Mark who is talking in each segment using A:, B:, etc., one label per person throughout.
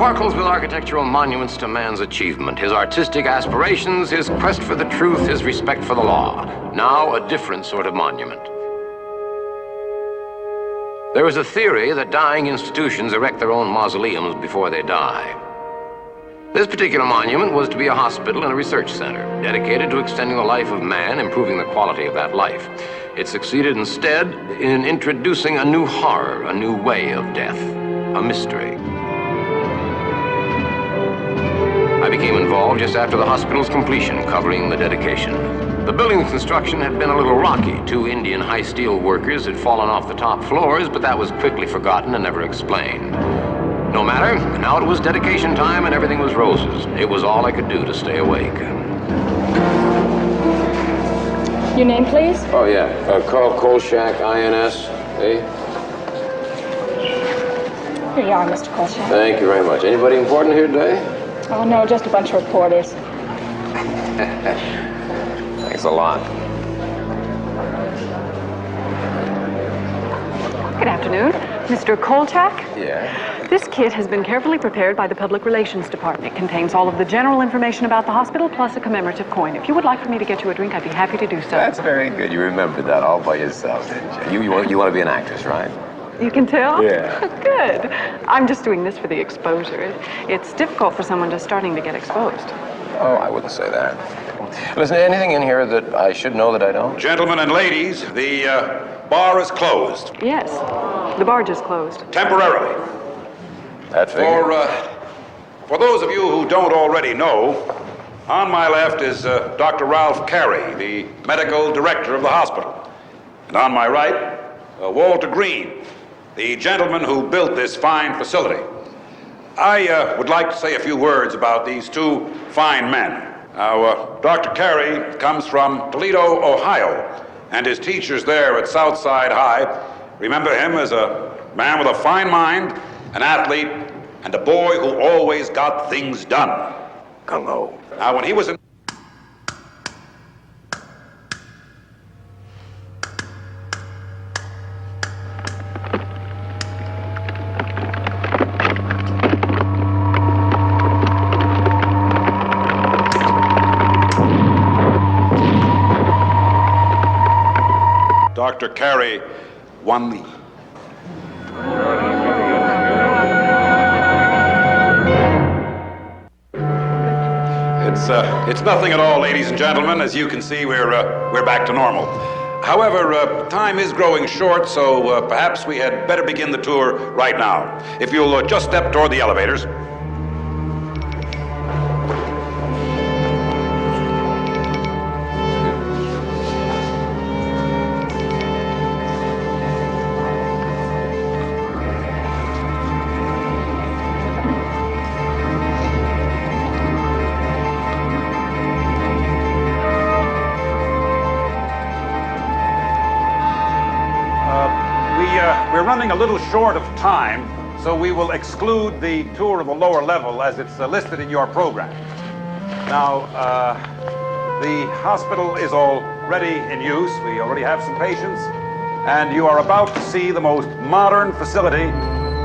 A: sparkles with architectural monuments to man's achievement, his artistic aspirations, his quest for the truth, his respect for the law. Now, a different sort of monument. There is a theory that dying institutions erect their own mausoleums before they die. This particular monument was to be a hospital and a research center, dedicated to extending the life of man, improving the quality of that life. It succeeded instead in introducing a new horror, a new way of death, a mystery. I became involved just after the hospital's completion, covering the dedication. The building's construction had been a little rocky. 2 Indian high steel workers had fallen off the top floors, but that was quickly forgotten and never explained. No matter, now it was dedication time and everything was roses. It was all I could do to stay awake.
B: Your name, please?
A: Oh, yeah. Carl Kolchak, INS. Eh?
B: Here you are, Mr. Kolchak.
A: Thank you very much. Anybody important here today?
B: Oh, no, just a bunch of reporters.
A: Thanks a lot.
C: Good afternoon. Mr. Kolchak?
A: Yeah?
C: This kit has been carefully prepared by the Public Relations Department. It contains all of the general information about the hospital, plus a commemorative coin. If you would like for me to get you a drink, I'd be happy to do so.
A: That's very good. You remembered that all by yourself, didn't you? You want to be an actress, right?
C: You can tell?
A: Yeah.
C: Good. I'm just doing this for the exposure. It's difficult for someone just starting to get exposed.
A: Oh, I wouldn't say that. Listen, anything in here that I should know that I don't?
D: Gentlemen and ladies, the bar is closed.
C: Yes, the barge is closed.
D: Temporarily.
A: That figure.
D: For those of you who don't already know, on my left is Dr. Ralph Carey, the medical director of the hospital. And on my right, Walter Green, the gentleman who built this fine facility. I would like to say a few words about these 2 fine men. Now, Dr. Carey comes from Toledo, Ohio, and his teachers there at Southside High remember him as a man with a fine mind, an athlete, and a boy who always got things done.
A: Gung-ho.
D: Now, when he was in... Dr. Carey won the... It's nothing at all, ladies and gentlemen. As you can see, we're back to normal. However, time is growing short, so perhaps we had better begin the tour right now. If you'll just step toward the elevators. We're running a little short of time, so we will exclude the tour of the lower level as it's listed in your program. Now, the hospital is already in use. We already have some patients, and you are about to see the most modern facility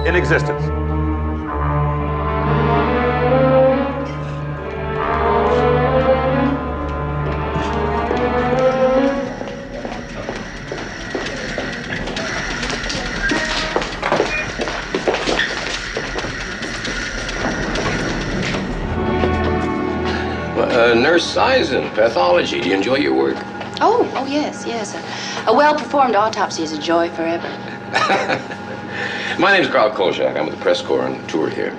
D: in existence.
A: Nurse Eisen, pathology. Do you enjoy your work?
E: Oh, yes. A well-performed autopsy is a joy forever.
A: My name's Carl Kolchak. I'm with the press corps on tour here.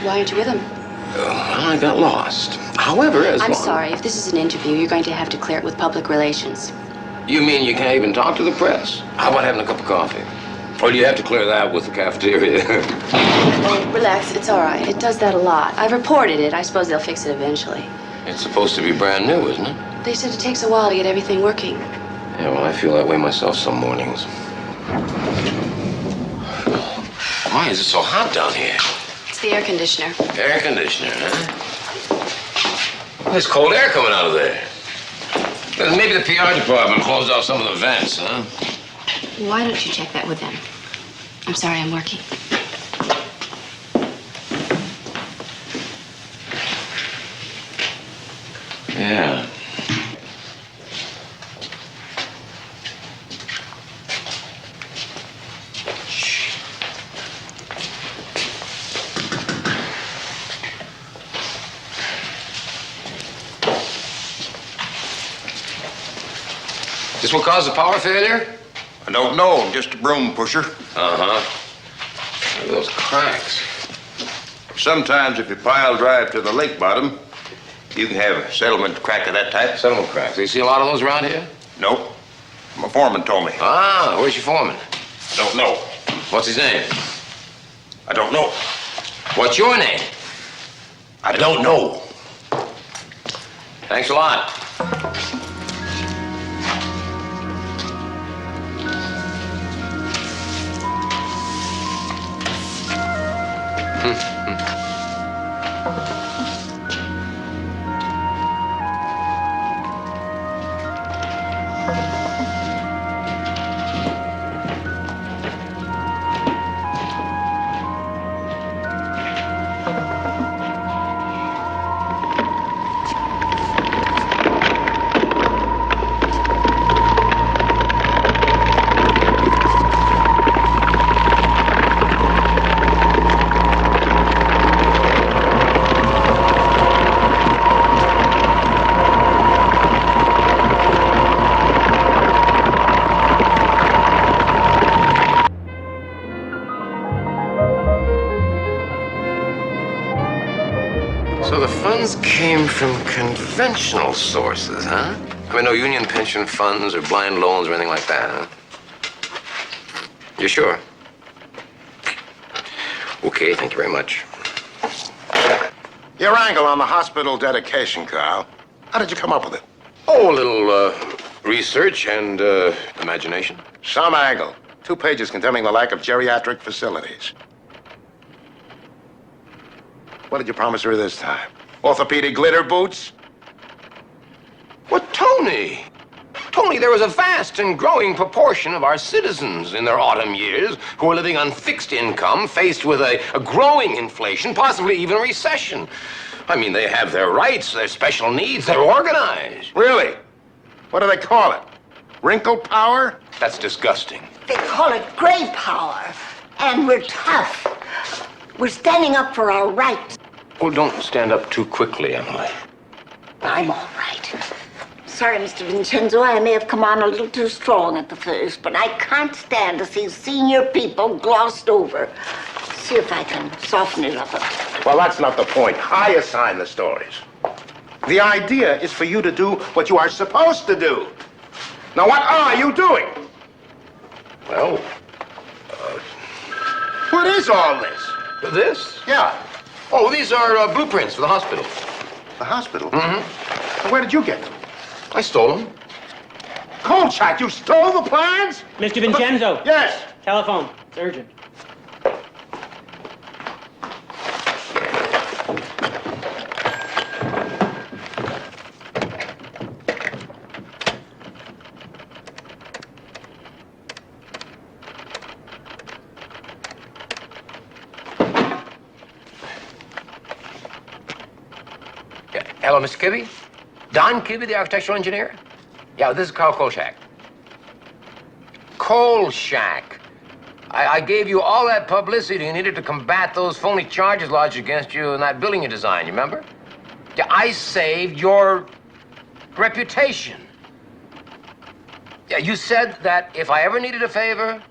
E: Why aren't you with him?
A: Well, I got lost. However,
E: I'm sorry. If this is an interview, you're going to have to clear it with public relations.
A: You mean you can't even talk to the press? How about having a cup of coffee? Or do you have to clear that with the cafeteria?
E: Oh, relax. It's all right. It does that a lot. I've reported it. I suppose they'll fix it eventually.
A: It's supposed to be brand new, isn't it?
E: They said it takes a while to get everything working.
A: Yeah, well, I feel that way myself some mornings. Why is it so hot down here?
E: It's the air conditioner.
A: Air conditioner, huh? There's cold air coming out of there. Maybe the PR department closed off some of the vents, huh?
E: Why don't you check that with them? I'm sorry, I'm working.
A: Yeah. This will cause a power failure?
F: I don't know. I'm just a broom pusher.
A: Uh-huh. Look at those cracks.
F: Sometimes if you pile drive to the lake bottom, you can have a settlement crack of that type.
A: Settlement cracks. Do you see a lot of those around here?
F: Nope. My foreman told me.
A: Ah, where's your foreman?
F: Don't know.
A: What's his name?
F: I don't know.
A: What's your name?
F: I don't know.
A: Thanks a lot. So the funds came from conventional sources, huh? I mean, no union pension funds or blind loans or anything like that, huh? You sure? Okay, thank you very much.
G: Your angle on the hospital dedication, Carl. How did you come up with it?
A: Oh, a little research and imagination.
G: Some angle. 2 pages condemning the lack of geriatric facilities. What did you promise her this time? Orthopedic glitter boots?
A: Well, Tony! Tony, there is a vast and growing proportion of our citizens in their autumn years who are living on fixed income, faced with a growing inflation, possibly even a recession. I mean, they have their rights, their special needs, they're organized.
G: Really? What do they call it? Wrinkle power?
A: That's disgusting.
H: They call it gray power. And we're tough. We're standing up for our rights.
A: Well, don't stand up too quickly, Emily.
H: I'm all right. Sorry, Mr. Vincenzo, I may have come on a little too strong at the first, but I can't stand to see senior people glossed over. See if I can soften it up a bit.
G: Well, that's not the point. I assign the stories. The idea is for you to do what you are supposed to do. Now, what are you doing?
A: Well,
G: What is all this?
A: this?
G: Yeah,
A: Oh, these are blueprints for the hospital.
G: the hospital.
A: Mm-hmm.
G: Where did you get them?
A: I stole them.
G: Kolchak, you stole the plans?
I: Mr. Vincenzo.
G: Yes.
I: Telephone. It's urgent.
A: Hello, Mr. Kibbe? Don Kibbe, the architectural engineer? Yeah, this is Carl Kolchak. Kolchak. I gave you all that publicity you needed to combat those phony charges lodged against you in that building you designed, you remember? Yeah, I saved your reputation. Yeah, you said that if I ever needed a favor...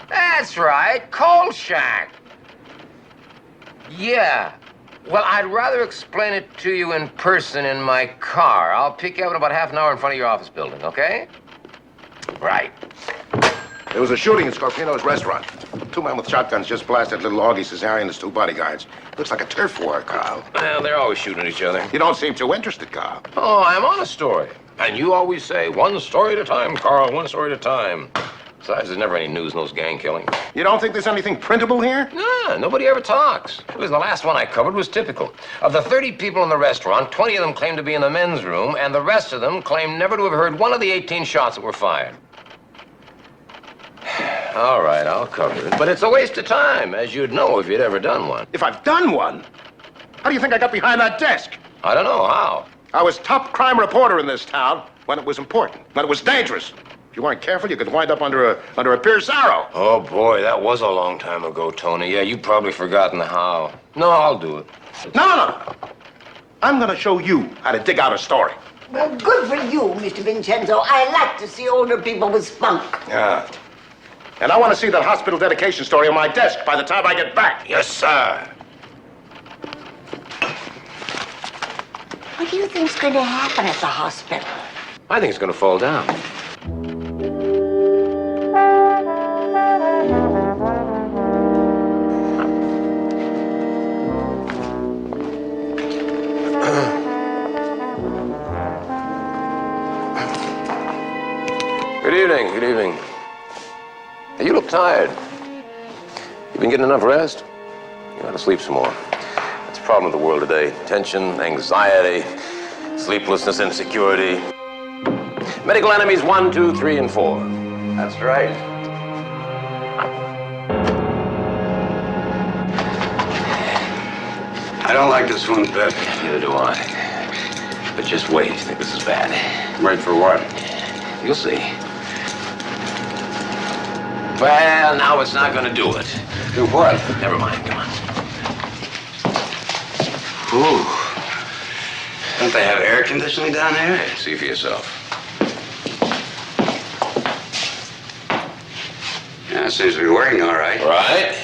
A: That's right, Kolchak. Yeah. Well, I'd rather explain it to you in person in my car. I'll pick you up in about half an hour in front of your office building, okay? Right.
G: There was a shooting in Scorpino's restaurant. 2 men with shotguns just blasted little Augie Cesare and his 2 bodyguards. Looks like a turf war, Carl.
A: Well, they're always shooting at each other.
G: You don't seem too interested, Carl.
A: Oh, I'm on a story. And you always say, one story at a time, Carl, one story at a time. Besides, there's never any news in those gang killings.
G: You don't think there's anything printable here?
A: Nah, nobody ever talks. Listen, the last one I covered was typical. Of the 30 people in the restaurant, 20 of them claimed to be in the men's room, and the rest of them claimed never to have heard one of the 18 shots that were fired. All right, I'll cover it. But it's a waste of time, as you'd know if you'd ever done one.
G: If I've done one, how do you think I got behind that desk?
A: I don't know. How?
G: I was top crime reporter in this town when it was important, when it was dangerous. If you weren't careful, you could wind up under a Pierce arrow.
A: Oh, boy, that was a long time ago, Tony. Yeah, you've probably forgotten the how. No, I'll do it.
G: No. I'm going to show you how to dig out a story.
H: Well, good for you, Mr. Vincenzo. I like to see older people with spunk.
G: Yeah. And I want to see that hospital dedication story on my desk by the time I get back.
A: Yes, sir.
H: What do you think's going to happen at the hospital?
A: I think it's going to fall down. Good evening. Hey, you look tired. You been getting enough rest? You gotta sleep some more. That's a problem with the world today. Tension, anxiety, sleeplessness, insecurity. Medical enemies 1, 2, 3, and 4. That's right.
J: I don't like this one a bit.
A: Neither do I. But just wait. You think this is bad?
J: Wait for what?
A: You'll see. Well, now it's not gonna do it.
J: Do what?
A: Never mind, come on.
J: Ooh. Don't they have air conditioning down here?
A: See for yourself.
J: Yeah, it seems to be working all right.
A: Right?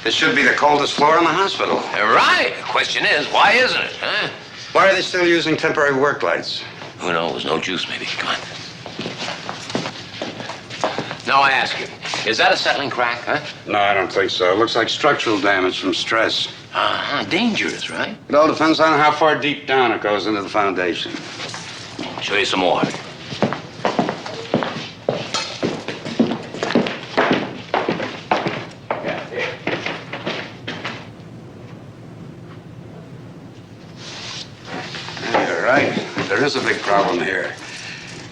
J: This should be the coldest floor in the hospital.
A: Right. The question is, why isn't it, huh?
J: Why are they still using temporary work lights?
A: Who knows? No juice, maybe. Come on. Now I ask you, is that a settling crack, huh?
J: No, I don't think so. It looks like structural damage from stress.
A: Dangerous, right?
J: It all depends on how far deep down it goes into the foundation.
A: Show you some more.
J: You're right. There is a big problem here.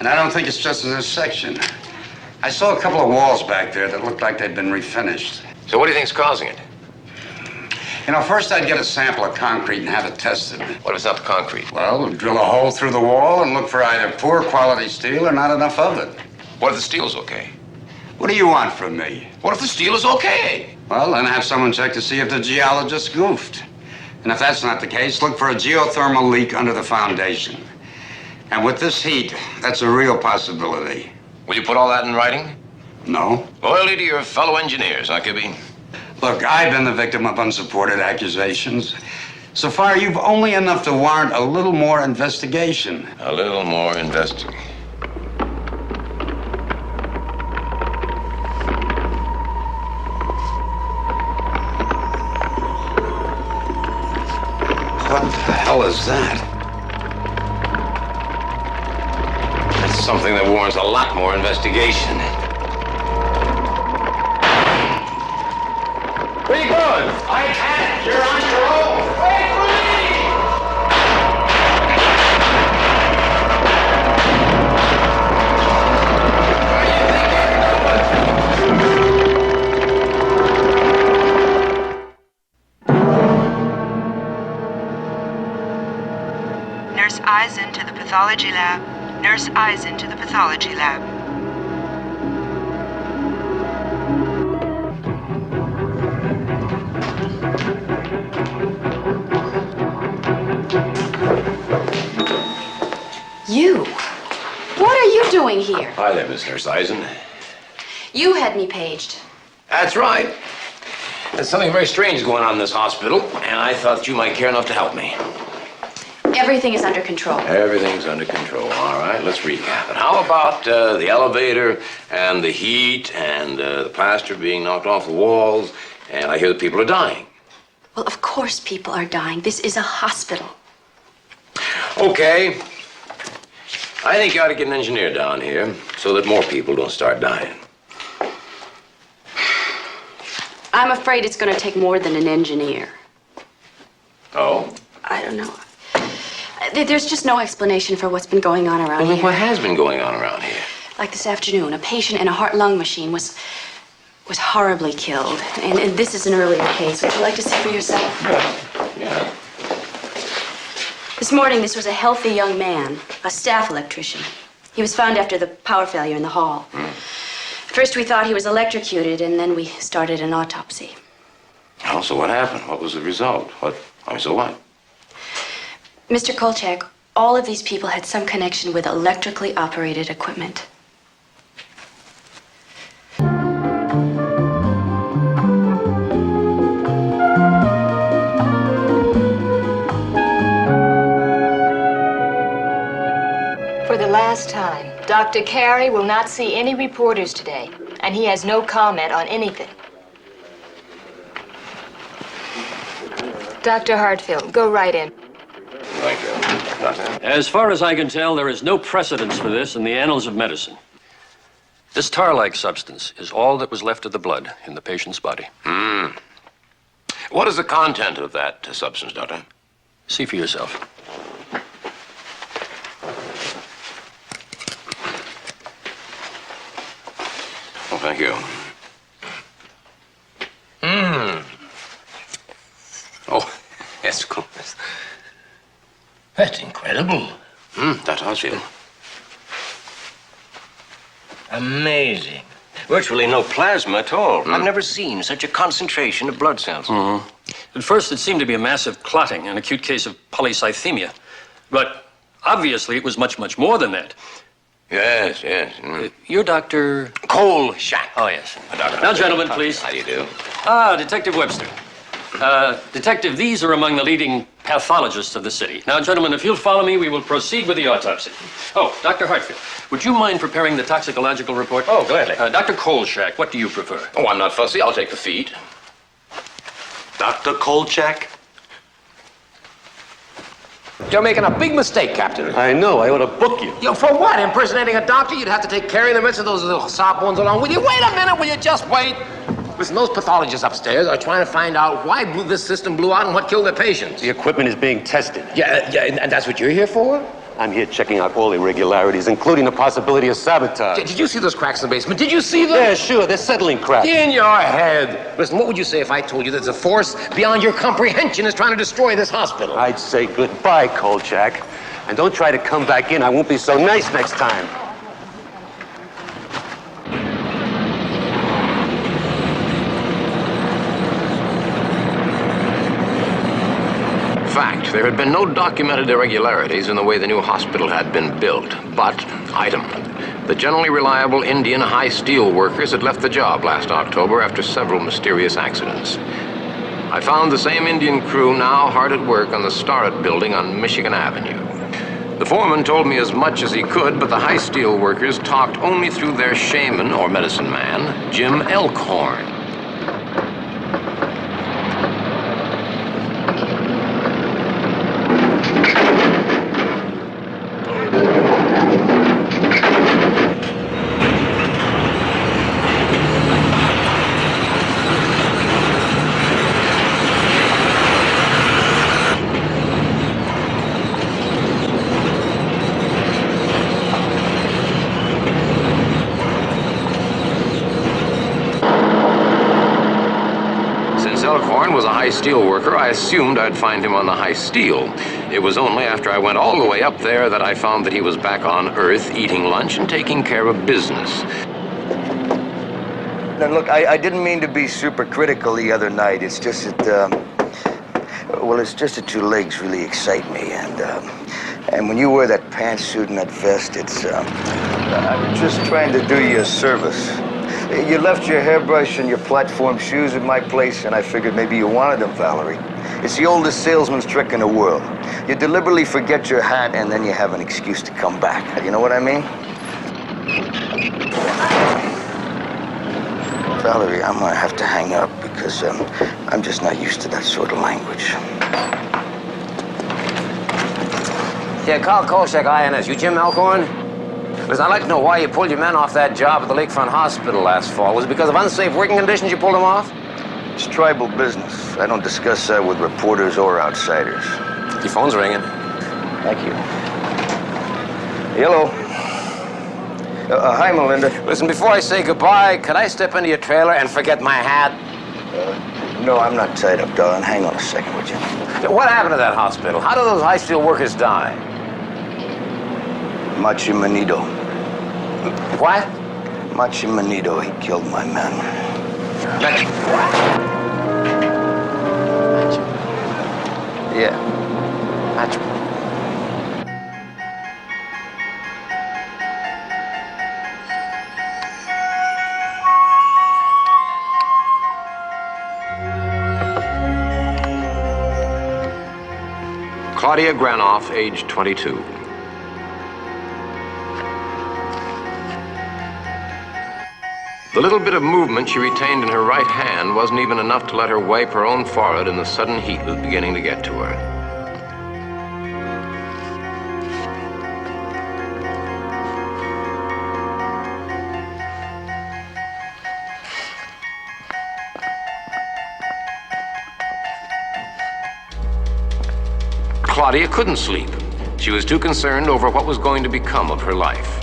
J: And I don't think it's just in this section. I saw a couple of walls back there that looked like they'd been refinished.
A: So what do you think's causing it?
J: You know, first I'd get a sample of concrete and have it tested.
A: What if it's not the concrete?
J: Well, we'll drill a hole through the wall and look for either poor quality steel or not enough of it.
A: What if the steel's okay?
J: What do you want from me?
A: What if the steel is okay?
J: Well, then have someone check to see if the geologist goofed. And if that's not the case, look for a geothermal leak under the foundation. And with this heat, that's a real possibility.
A: Will you put all that in writing?
J: No.
A: Loyalty to your fellow engineers, huh, Kibby?
J: Look, I've been the victim of unsupported accusations. So far, you've only enough to warrant a little more investigation.
A: A little more investigation.
J: What the hell is that?
A: That's something that warrants a lot more investigation. Where you going? I can't. You're on your own. Wait for
K: Nurse eyes into the pathology lab. Nurse eyes into the pathology lab.
E: You? What are you doing here?
A: Hi there, Miss Nurse Eisen.
E: You had me paged.
A: That's right. There's something very strange going on in this hospital, and I thought you might care enough to help me.
E: Everything is under control.
A: Everything's under control. All right, let's recap it. How about the elevator and the heat and the plaster being knocked off the walls? And I hear that people are dying.
E: Well, of course people are dying. This is a hospital.
A: Okay. I think you ought to get an engineer down here so that more people don't start dying.
E: I'm afraid it's going to take more than an engineer.
A: Oh?
E: I don't know. There's just no explanation for what's been going on around
A: Well, then
E: here.
A: what has been going on around here?
E: Like this afternoon, a patient in a heart-lung machine was horribly killed. And this is an earlier case. Would you like to see for yourself?
A: Yeah.
E: This morning, this was a healthy young man, a staff electrician. He was found after the power failure in the hall. First, we thought he was electrocuted, and then we started an autopsy.
A: Oh, so what happened? What was the result? So what?
E: Mr. Kolchak, all of these people had some connection with electrically operated equipment.
L: For the last time, Dr. Carey will not see any reporters today, and he has no comment on anything. Dr. Hartfield, go right in.
A: Thank you, Doctor.
M: As far as I can tell, there is no precedence for this in the annals of medicine. This tar-like substance is all that was left of the blood in the patient's body.
A: What is the content of that substance, Doctor?
M: See for yourself.
A: Oh, thank you. Oh, yes, of course.
N: That's incredible.
A: Dr. Hartfield.
N: Amazing. Virtually no plasma at all. I've never seen such a concentration of blood cells.
M: At first, it seemed to be a massive clotting, an acute case of polycythemia. But obviously, it was much, much more than that.
A: Yes.
M: You're Dr.
A: Kolchak.
M: Oh, yes.
A: Dr.
M: Now, gentlemen, please.
A: How do you do?
M: Detective Webster. Detective, these are among the leading pathologists of the city. Now, gentlemen, if you'll follow me, we will proceed with the autopsy. Oh, Dr. Hartfield, would you mind preparing the toxicological report?
A: Oh, gladly.
M: Dr. Kolchak, what do you prefer?
A: Oh, I'm not fussy. I'll take the feet.
N: Dr. Kolchak?
G: You're making a big mistake, Captain.
N: I know. I ought to book you.
G: Yo, for what? Impersonating a doctor? You'd have to take Carey and the rest of those little sop ones along with you. Wait a minute, will you just wait? Listen, those pathologists upstairs are trying to find out why this system blew out and what killed their patients.
N: The equipment is being tested.
G: Yeah, and that's what you're here for?
N: I'm here checking out all irregularities, including the possibility of sabotage.
G: Did you see those cracks in the basement? Did you see them?
N: Yeah, sure. They're settling cracks.
G: In your head. Listen, what would you say if I told you there's a force beyond your comprehension is trying to destroy this hospital?
N: I'd say goodbye, Kolchak. And don't try to come back in. I won't be so nice next time.
A: Fact, there had been no documented irregularities in the way the new hospital had been built. But, item, the generally reliable Indian high steel workers had left the job last October after several mysterious accidents. I found the same Indian crew now hard at work on the Starrett building on Michigan Avenue. The foreman told me as much as he could, but the high steel workers talked only through their shaman, or medicine man, Jim Elkhorn. Elkhorn was a high steel worker, I assumed I'd find him on the high steel. It was only after I went all the way up there that I found that he was back on Earth eating lunch and taking care of business.
O: Now, look, I didn't mean to be super critical the other night. It's just that, it's just that your legs really excite me. And when you wear that pantsuit and that vest, I'm just trying to do you a service. You left your hairbrush and your platform shoes at my place, and I figured maybe you wanted them, Valerie. It's the oldest salesman's trick in the world. You deliberately forget your hat, and then you have an excuse to come back. You know what I mean? Valerie, I'm gonna have to hang up because I'm just not used to that sort of language.
G: Yeah, call Kolchak INS. You Jim Elkhorn? Listen, I'd like to know why you pulled your men off that job at the Lakefront Hospital last fall. Was it because of unsafe working conditions you pulled them off?
O: It's tribal business. I don't discuss that with reporters or outsiders.
G: Your phone's ringing.
O: Thank you. Hello. Hi, Melinda.
G: Listen, before I say goodbye, could I step into your trailer and forget my hat?
O: No, I'm not tied up, darling. Hang on a second, would you?
G: What happened to that hospital? How did those high steel workers die?
O: Machimanito.
G: What?
O: Machimanito, he killed my men. Yeah.
A: Claudia Granoff, age 22. The little bit of movement she retained in her right hand wasn't even enough to let her wipe her own forehead in the sudden heat that was beginning to get to her. Claudia couldn't sleep. She was too concerned over what was going to become of her life.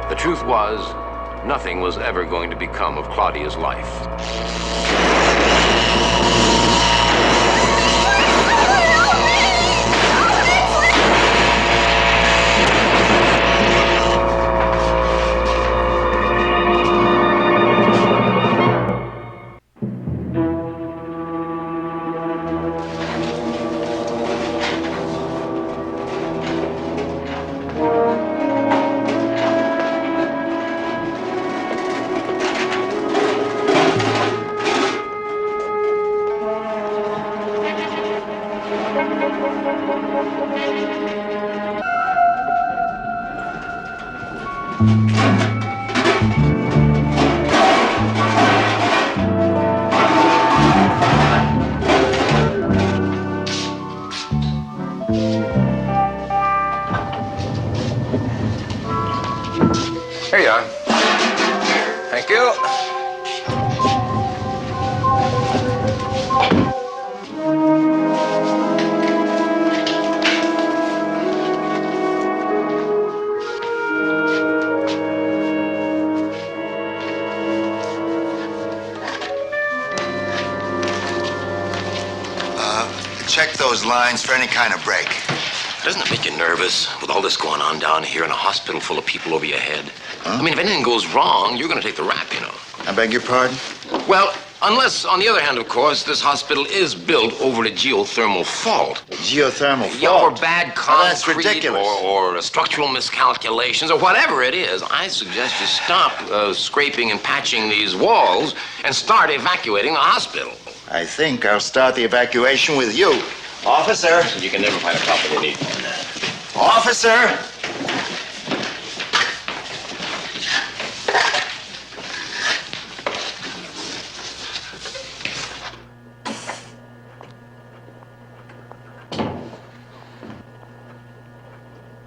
A: The truth was, nothing was ever going to become of Claudia's life. Here you are. Thank you.
O: Check those lines for any kind of break.
A: Doesn't it make you nervous with all this going on down here in a hospital full of people over your head? Huh? I mean, if anything goes wrong, you're going to take the rap, you know.
O: I beg your pardon?
A: Well, unless, on the other hand, of course, this hospital is built over a geothermal fault.
O: Geothermal fault?
A: Yeah, or bad concrete,
O: that's ridiculous.
A: Or structural miscalculations, or whatever it is. I suggest you stop scraping and patching these walls and start evacuating the hospital.
O: I think I'll start the evacuation with you. Officer!
A: You can never find a cop when you need one.
O: Officer!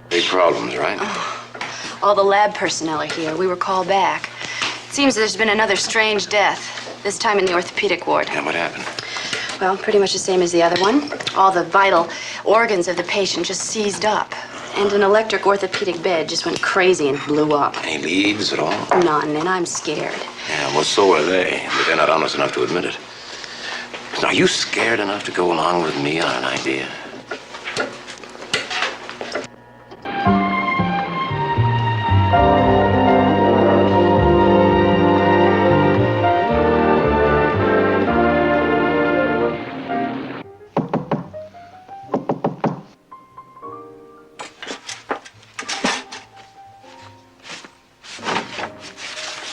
A: Big problems, right?
E: Oh, all the lab personnel are here. We were called back. It seems there's been another strange death, this time in the orthopedic ward.
A: Yeah, what happened?
E: Well, pretty much the same as the other one. All the vital organs of the patient just seized up. And an electric orthopedic bed just went crazy and blew up.
A: Any leads at all?
E: None, and I'm scared.
A: Yeah, well, so are they. But they're not honest enough to admit it. Now, are you scared enough to go along with me on an idea?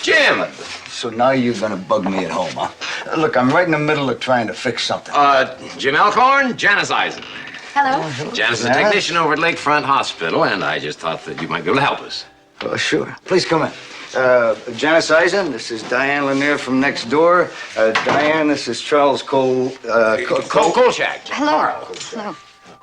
A: Jim!
O: So now you're gonna bug me at home, huh? Look, I'm right in the middle of trying to fix something.
A: Jim Elkhorn, Janice Eisen.
E: Hello.
A: Janice is a technician over at Lakefront Hospital, and I just thought that you might be able to help us.
O: Oh, sure. Please come in. Janice Eisen, this is Diane Lanier from next door. Diane, this is Charles
A: Kolchak.
H: Hello. Hello.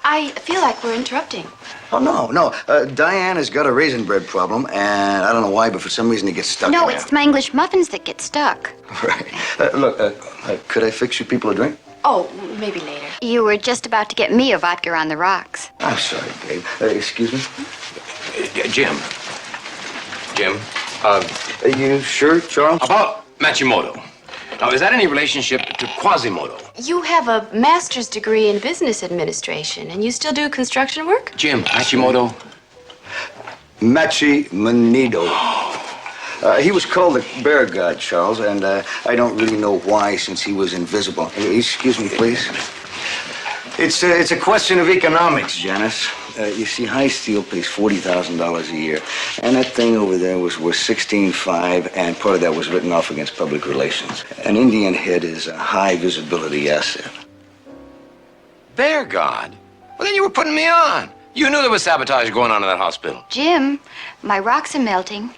E: I feel like we're interrupting.
O: Oh, no. Diane has got a raisin bread problem, and I don't know why, but for some reason it gets stuck
P: No,
O: in there.
P: it's my English muffins that get stuck.
O: Right. Look, could I fix you people a drink?
E: Oh, maybe later.
P: You were just about to get me a vodka on the rocks.
O: I'm sorry, Dave. Excuse me?
A: Jim.
O: Are you sure, Charles?
A: About Matsumoto. Now, is that any relationship to Quasimodo?
E: You have a master's degree in business administration, and you still do construction work?
A: Jim, Matsumoto.
O: Machi Manito. He was called the bear god, Charles, and I don't really know why, since he was invisible. Excuse me, please. It's a question of economics, Janice. You see, High Steel pays $40,000 a year, and that thing over there was worth $16.5, and part of that was written off against public relations. An Indian head is a high visibility asset.
A: Bear God? Well, then you were putting me on. You knew there was sabotage going on in that hospital.
P: Jim, my rocks are melting.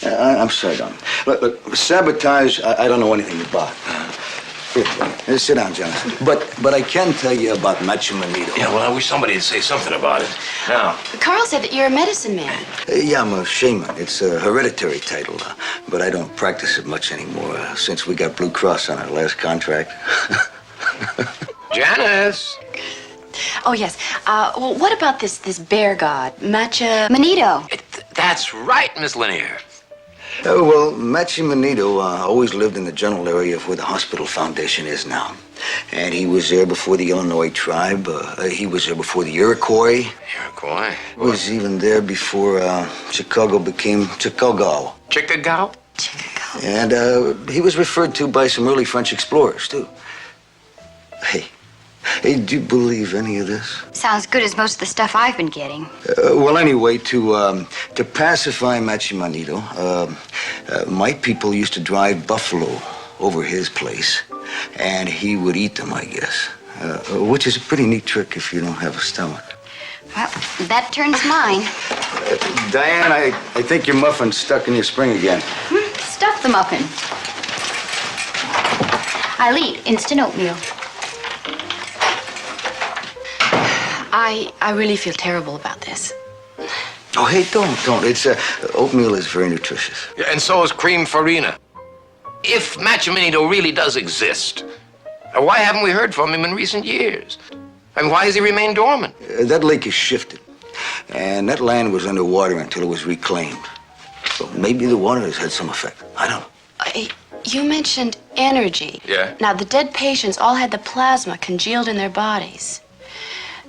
O: I'm sorry, darling. Look, sabotage, I don't know anything about. Here, sit down, Jonathan. But I can tell you about Machi Manito.
A: Yeah, well, I wish somebody would say something about it. Now.
E: Carl said that you're a medicine man.
O: Yeah, I'm a shaman. It's a hereditary title, but I don't practice it much anymore since we got Blue Cross on our last contract.
A: Janice!
E: Oh, yes. Well, what about this bear god,
P: Manito?
A: That's right, Miss Lanier.
O: Well, Machi Manito always lived in the general area of where the hospital foundation is now. And he was there before the Illinois tribe. He was there before the Iroquois.
A: Iroquois?
O: He was even there before Chicago became Chicago.
A: Chicago?
O: And he was referred to by some early French explorers, too. Hey, do you believe any of this?
P: Sounds good as most of the stuff I've been getting.
O: Well, anyway, to pacify Machi Manito, my people used to drive buffalo over his place, and he would eat them, I guess, which is a pretty neat trick if you don't have a stomach.
P: Well, that turns mine.
O: Diane, I think your muffin's stuck in your spring again.
P: Stuff the muffin. I'll eat instant oatmeal.
E: I really feel terrible about this.
O: Oh, hey, don't. It's oatmeal is very nutritious.
A: Yeah, and so is cream farina. If Machi Manito really does exist, why haven't we heard from him in recent years? I mean, why has he remained dormant?
O: That lake is shifted, and that land was underwater until it was reclaimed. So maybe the water has had some effect. I don't know.
E: You mentioned energy.
A: Yeah?
E: Now, the dead patients all had the plasma congealed in their bodies.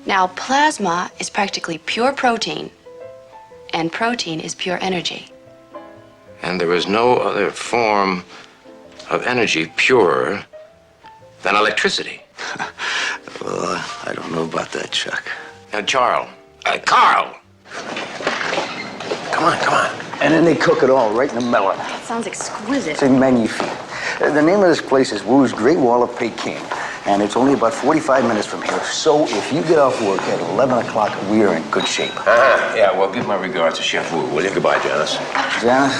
E: Now, plasma is practically pure protein, and protein is pure energy.
A: And there is no other form of energy purer than electricity.
O: Well, I don't know about that, Chuck.
A: Now, Carl. Come on.
O: And then they cook it all right in the melon.
E: That sounds exquisite.
O: C'est magnifique. The name of this place is Wu's Great Wall of Peking, and it's only about 45 minutes from here. So if you get off work at 11 o'clock, we are in good shape.
A: Yeah, well, give my regards to Chef Wu, will you? Goodbye, Janice.
O: Janice?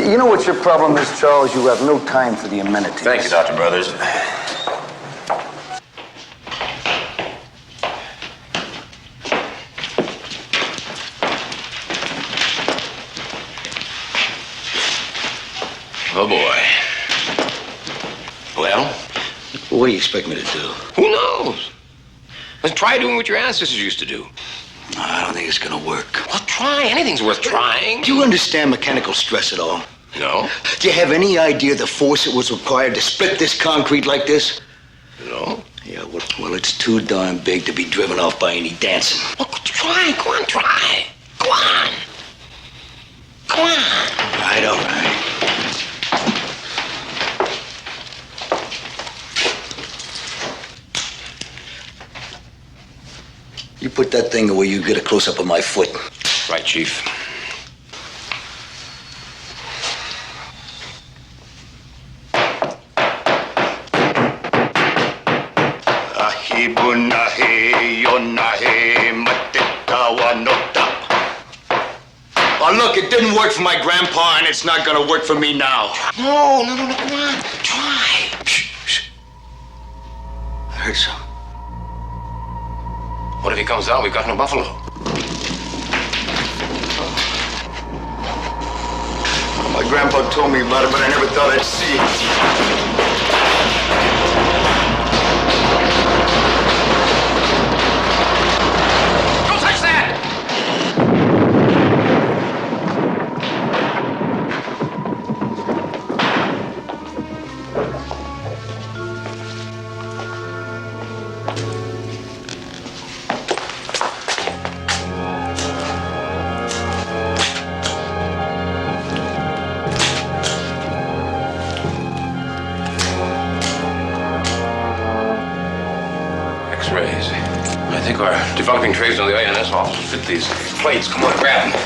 O: You know what your problem is, Charles? You have no time for the amenities.
A: Thank you, Dr. Brothers. Oh, boy. Well?
O: What do you expect me to do?
A: Who knows? Let's try doing what your ancestors used to do.
O: I don't think it's gonna work.
A: Well, try. Anything's worth trying.
O: Do you understand mechanical stress at all?
A: No.
O: Do you have any idea the force that was required to split this concrete like this?
A: No.
O: Yeah, well, it's too darn big to be driven off by any dancing.
A: Well, try. Go on, try. Go on. Come on.
O: All right. You put that thing away, you get a close-up of my foot.
A: Right, Chief.
O: Oh, look, it didn't work for my grandpa, and it's not gonna work for me now.
A: No, come on. Try.
O: Shh. I heard some.
A: What if he comes out? We've got no buffalo.
O: My grandpa told me about it, but I never thought I'd see it.
A: X-rays. I think our developing trays on the INS hall fit these plates. Come on, grab them.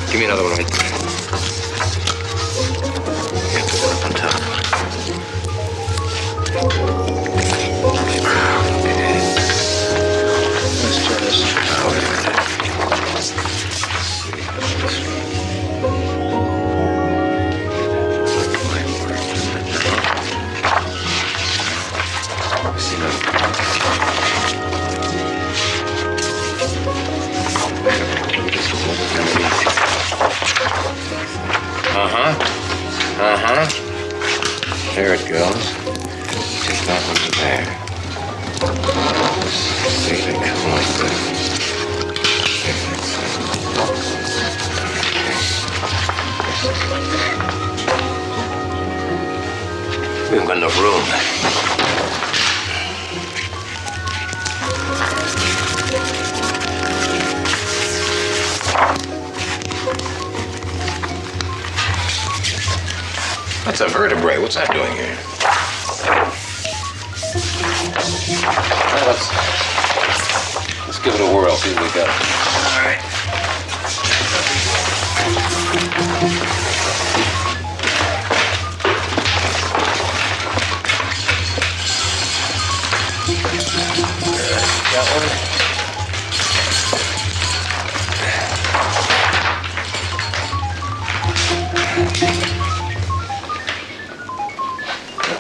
A: Give me another one right there. Yeah, put that up on top. Okay. Let's try this. Oh, wait a minute. Let's see. There it goes. Take that one to there. See, they come like this. We haven't got enough room. That's a vertebrae. What's that doing here? Let's give it a whirl, see what we got. All right. Got one?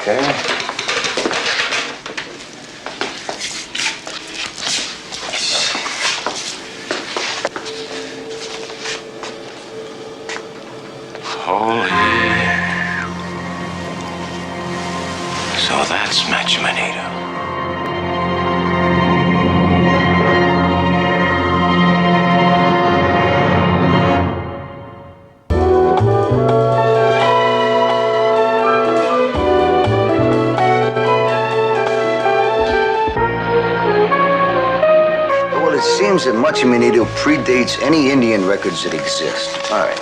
A: Okay. Holy. So that's Machu Manito.
O: Seems that Machu Manito predates any Indian records that exist. All right,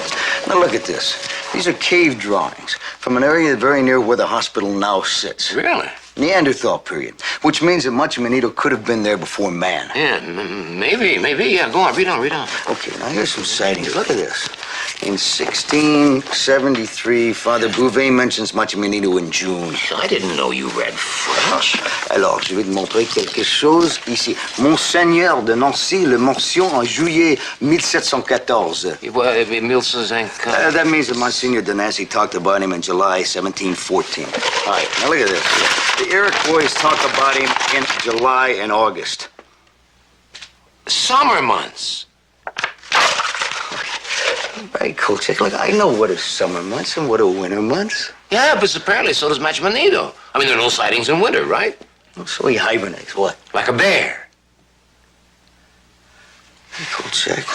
O: now look at this. These are cave drawings from an area very near where the hospital now sits.
A: Really?
O: Neanderthal period, which means that Machu Manito could have been there before man.
A: Yeah, maybe. Yeah, go on, read on.
O: Okay, now here's some sightings. Look at this. In 1673, Father Bouvet mentions Machu Manito in June.
A: I didn't know you read French.
O: Alors, je vais te montrer quelque chose ici. Monseigneur de Nancy le mentionne en juillet 1714. That means that Monsignor de Nancy talked about him in July 1714. All right, now look at this. The Iroquois talk about him in July and August.
A: Summer months.
O: Right, Kolchak, look, I know what are summer months and what are winter months.
A: Yeah, but apparently so does Machu Manito. I mean, there are no sightings in winter, right?
O: So he hibernates, what?
A: Like a bear.
O: Hey, Kolchak,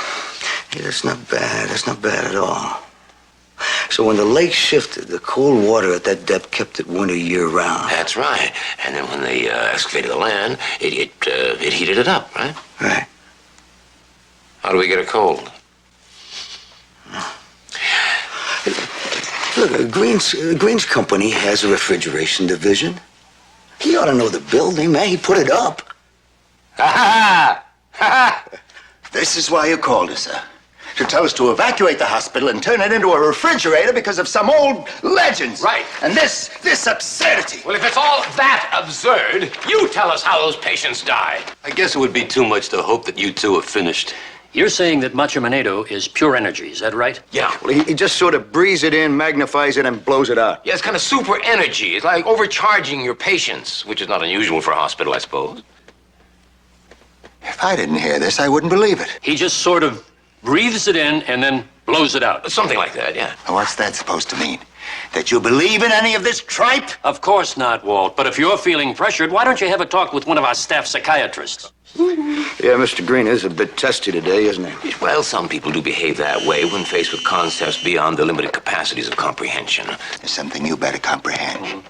O: hey, that's not bad. That's not bad at all. So when the lake shifted, the cold water at that depth kept it winter year-round.
A: That's right. And then when they excavated the land, it heated it up, right?
O: Right.
A: How do we get a cold?
O: Look, Green's company has a refrigeration division. He ought to know the building, man. He put it up.
G: Ha ha!
Q: This is why you called us, sir. To tell us to evacuate the hospital and turn it into a refrigerator because of some old legends.
G: Right.
Q: And this absurdity.
G: Well, if it's all that absurd, you tell us how those patients died.
N: I guess it would be too much to hope that you two have finished.
M: You're saying that Macho Manito is pure energy, is that right?
A: Yeah.
O: Well, he just sort of breathes it in, magnifies it, and blows it out.
A: Yeah, it's kind of super energy. It's like overcharging your patients, which is not unusual for a hospital, I suppose.
Q: If I didn't hear this, I wouldn't believe it.
M: He just sort of breathes it in and then blows it out.
A: Something like that, yeah.
Q: Now, what's that supposed to mean? That you believe in any of this tripe?
M: Of course not, Walt. But if you're feeling pressured, why don't you have a talk with one of our staff psychiatrists?
O: Yeah, Mr. Green is a bit testy today, isn't he?
A: Well, some people do behave that way when faced with concepts beyond the limited capacities of comprehension.
Q: There's something you better comprehend.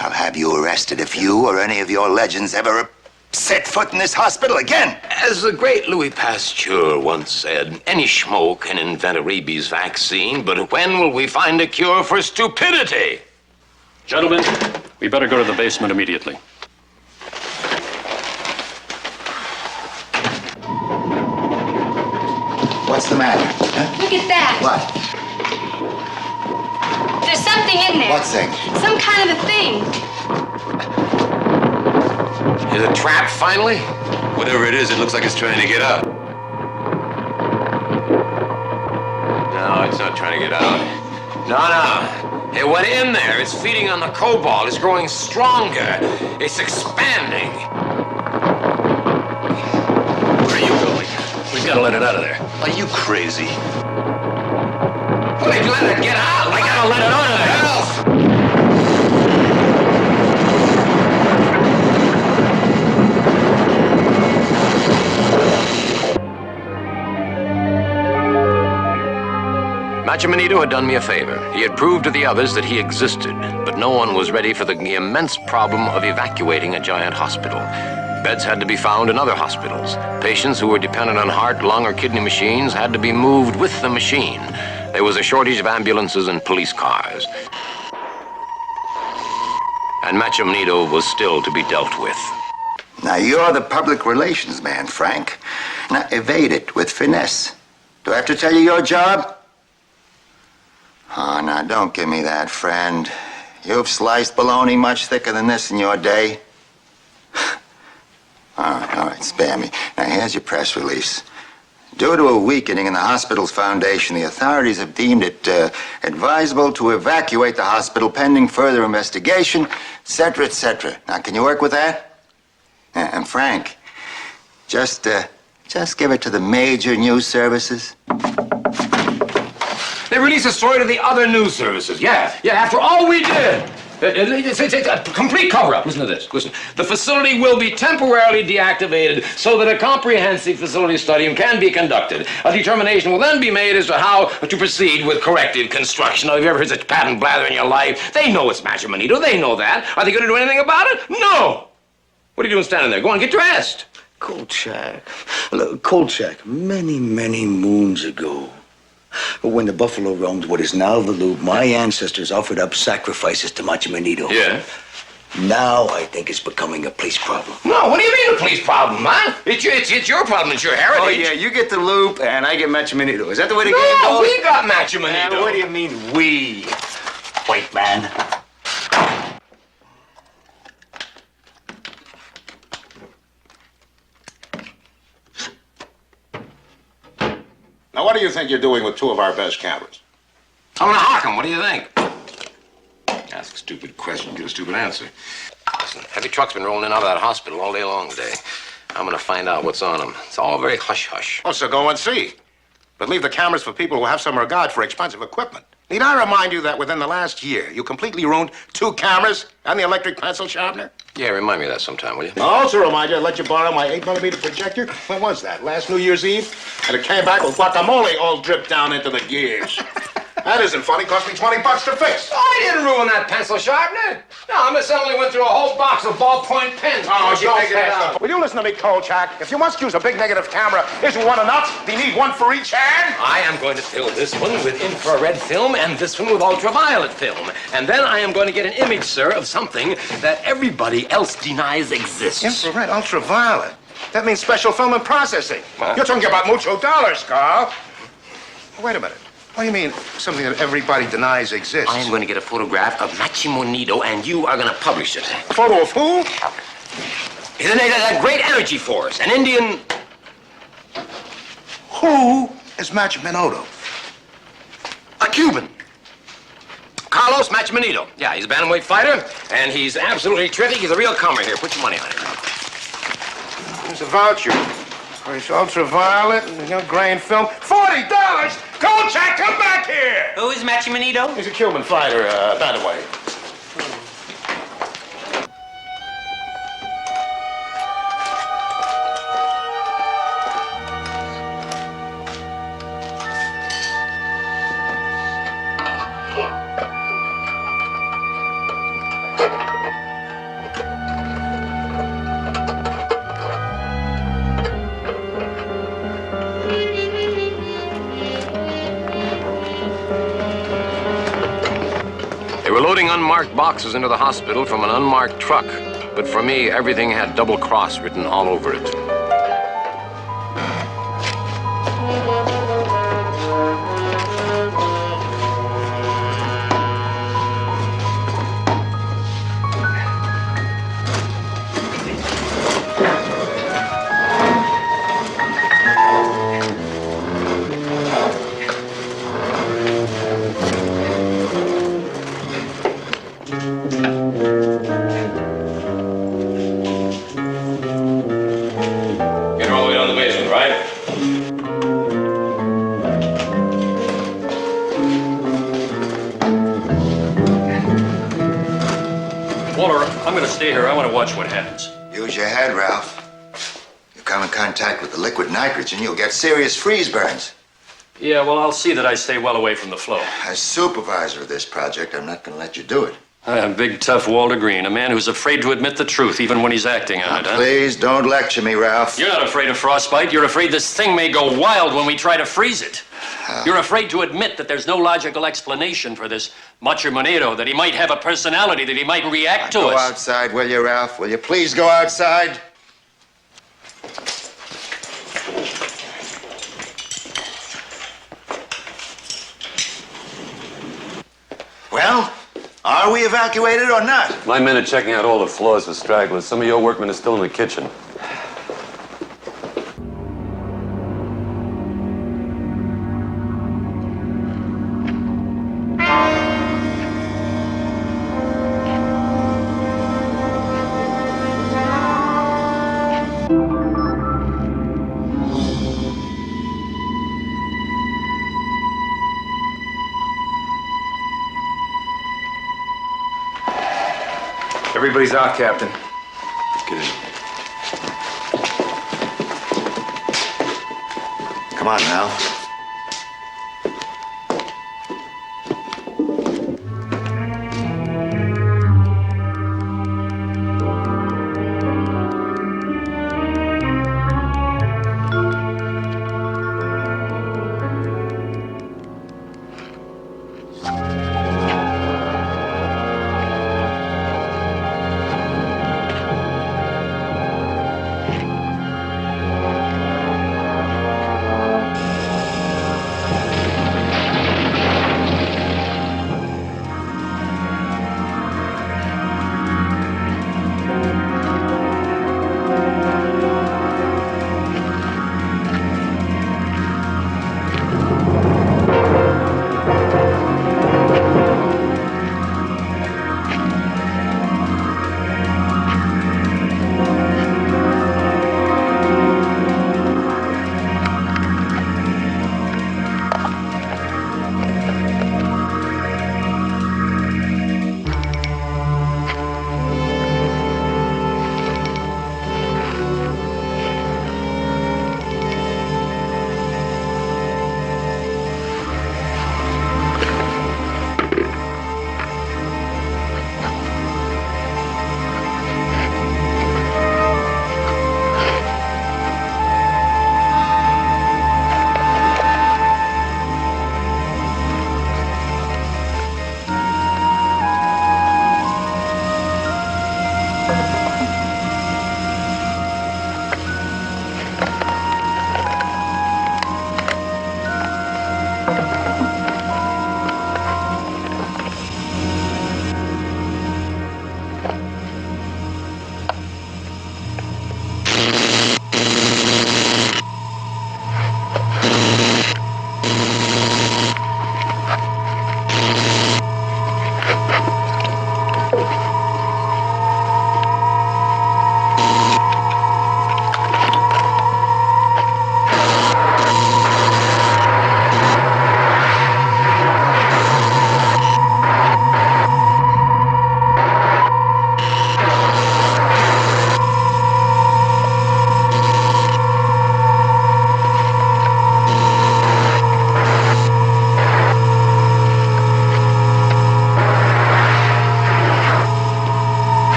Q: I'll have you arrested if you or any of your legends ever set foot in this hospital again.
A: As the great Louis Pasteur once said, any schmo can invent a rabies vaccine, but when will we find a cure for stupidity?
M: Gentlemen, we better go to the basement immediately.
Q: What's the matter? Huh?
P: Look at that.
Q: What?
P: There's something in there.
Q: What thing?
P: Some kind of a thing.
A: Is it trapped finally?
F: Whatever it is, it looks like it's trying to get out.
A: No, it's not trying to get out. No. It went in there. It's feeding on the cobalt. It's growing stronger. It's expanding.
M: Where are you going? We've got to let it out of there.
F: Are you crazy?
A: Well, they let it get out. I gotta let it out of there. Macho Manito had done me a favor. He had proved to the others that he existed, but no one was ready for the immense problem of evacuating a giant hospital. Beds had to be found in other hospitals. Patients who were dependent on heart, lung, or kidney machines had to be moved with the machine. There was a shortage of ambulances and police cars. And Macho Manito was still to be dealt with.
Q: Now, you're the public relations man, Frank. Now, evade it with finesse. Do I have to tell you your job? Oh, now, don't give me that, friend. You've sliced bologna much thicker than this in your day. All right, spare me. Now, here's your press release. Due to a weakening in the hospital's foundation, the authorities have deemed it advisable to evacuate the hospital pending further investigation, et cetera, et cetera. Now, can you work with that? And Frank, just give it to the major news services.
G: They released a story to the other news services. Yeah, after all we did. It's a complete cover-up. Listen to this. Listen. The facility will be temporarily deactivated so that a comprehensive facility study can be conducted. A determination will then be made as to how to proceed with corrective construction. Now, have you ever heard such patent blather in your life? They know it's Macho Manito. They know that. Are they going to do anything about it? No. What are you doing standing there? Go on, get dressed.
O: Kolchak. Look, Kolchak, many, many moons ago, when the buffalo roamed what is now the Loop, my ancestors offered up sacrifices to Macho Manito.
A: Yeah?
O: Now I think it's becoming a police problem.
A: No, what do you mean a police problem, huh? It's your problem. It's your heritage.
O: Oh, yeah, you get the Loop and I get Macho Manito. Is that the way the
A: No,
O: game goes?
A: we got Macho Manito.
O: What do you mean, we? White man.
D: Now, what do you think you're doing with two of our best cameras?
A: I'm gonna hawk him. What do you think?
D: Ask a stupid question, get a stupid answer.
A: Listen, heavy truck's been rolling in and out of that hospital all day long today. I'm gonna find out what's on them. It's all very hush-hush.
D: Oh, so go and see. But leave the cameras for people who have some regard for expensive equipment. Need I remind you that within the last year, you completely ruined 2 cameras and the electric pencil sharpener?
A: Yeah, remind me of that sometime, will you?
D: I'll also remind you I let you borrow my 8mm projector. When was that? Last New Year's Eve? And it came back with guacamole all dripped down into the gears.
R: That isn't funny. Cost me $20 to fix.
G: Oh, I didn't ruin that pencil sharpener. No, Miss Emily went through a whole box of ballpoint pens.
R: Oh,
G: she
R: don't
G: figured it out.
R: Will you listen to me, Kolchak? If you must use a big negative camera, isn't one enough? Do you need one for each hand?
G: I am going to fill this one with infrared film and this one with ultraviolet film. And then I am going to get an image, sir, of something that everybody else denies exists.
R: Infrared, ultraviolet. That means special film and processing. You're talking about mucho dollars, Carl. Wait a minute. What do you mean, something that everybody denies exists?
G: I am going to get a photograph of Machimonito, and you are going to publish it.
R: Photo of who?
G: Isn't it that great energy force? An Indian...
R: Who is Machimoto?
G: A Cuban. Carlos Machimonito. Yeah, he's a bantamweight fighter, and he's absolutely terrific. He's a real comer here. Put your money on it.
R: Here's a voucher. It's ultraviolet, grain film. $40! Kolchak, come back here!
I: Who is Machimonito?
R: He's a Cuban fighter, by the way.
A: They were loading unmarked boxes into the hospital from an unmarked truck. But for me, everything had double cross written all over it.
G: Get her all the way down to the basement, right?
M: Walter, I'm going to stay here. I want to watch what happens.
Q: Use your head, Ralph. You come in contact with the liquid nitrogen, you'll get serious freeze burns.
M: Yeah, well, I'll see that I stay well away from the flow.
Q: As supervisor of this project, I'm not going to let you do it.
M: I'm big, tough Walter Green, a man who's afraid to admit the truth even when he's acting on it, huh?
Q: Please don't lecture me, Ralph.
M: You're not afraid of frostbite. You're afraid this thing may go wild when we try to freeze it. You're afraid to admit that there's no logical explanation for this Machimonito, that he might have a personality, that he might react to
Q: Go
M: us.
Q: outside, will you, Ralph? Will you please go outside? Well, are we evacuated or not?
S: My men are checking out all the floors for stragglers. Some of your workmen are still in the kitchen.
R: Everybody's out, Captain.
S: Good.
Q: Come on now.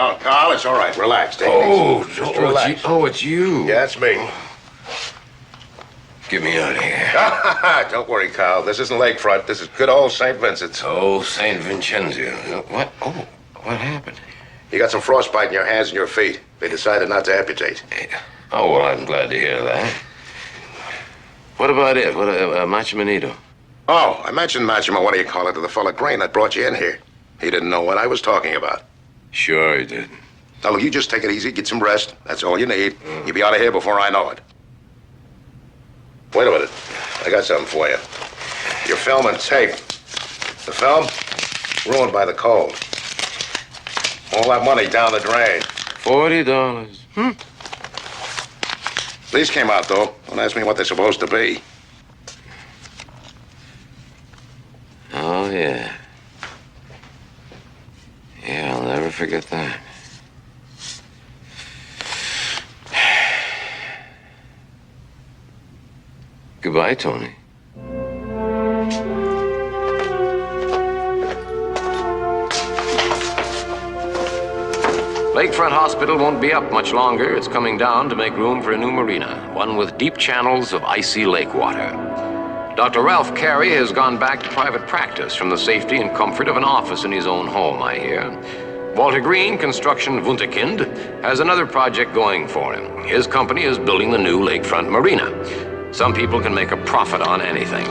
R: Oh, Carl, it's all right. Relax. Take it easy. Just relax.
A: It's you.
R: Yeah, it's me.
A: Get me out of here.
R: Don't worry, Carl. This isn't Lakefront. This is good old St. Vincent's.
A: Oh, St. Vincenzo. What? Oh, what happened?
R: You got some frostbite in your hands and your feet. They decided not to amputate.
A: Oh, well, I'm glad to hear that. What about it? What, Macho Manito?
R: Oh, I mentioned Machimo, what do you call it, to the fella Green that brought you in here. He didn't know what I was talking about.
A: Sure he did.
R: Now, look, you just take it easy, get some rest. That's all you need. You'll be out of here before I know it. Wait a minute. I got something for you. Your film and tape. The film? Ruined by the cold. All that money down the drain.
A: $40.
R: These came out, though. Don't ask me what they're supposed to be.
A: Oh, yeah. Yeah, I'll never forget that. Goodbye, Tony. Lakefront Hospital won't be up much longer. It's coming down to make room for a new marina, one with deep channels of icy lake water. Dr. Ralph Carey has gone back to private practice from the safety and comfort of an office in his own home, I hear. Walter Green, Construction Wunderkind, has another project going for him. His company is building the new Lakefront Marina. Some people can make a profit on anything.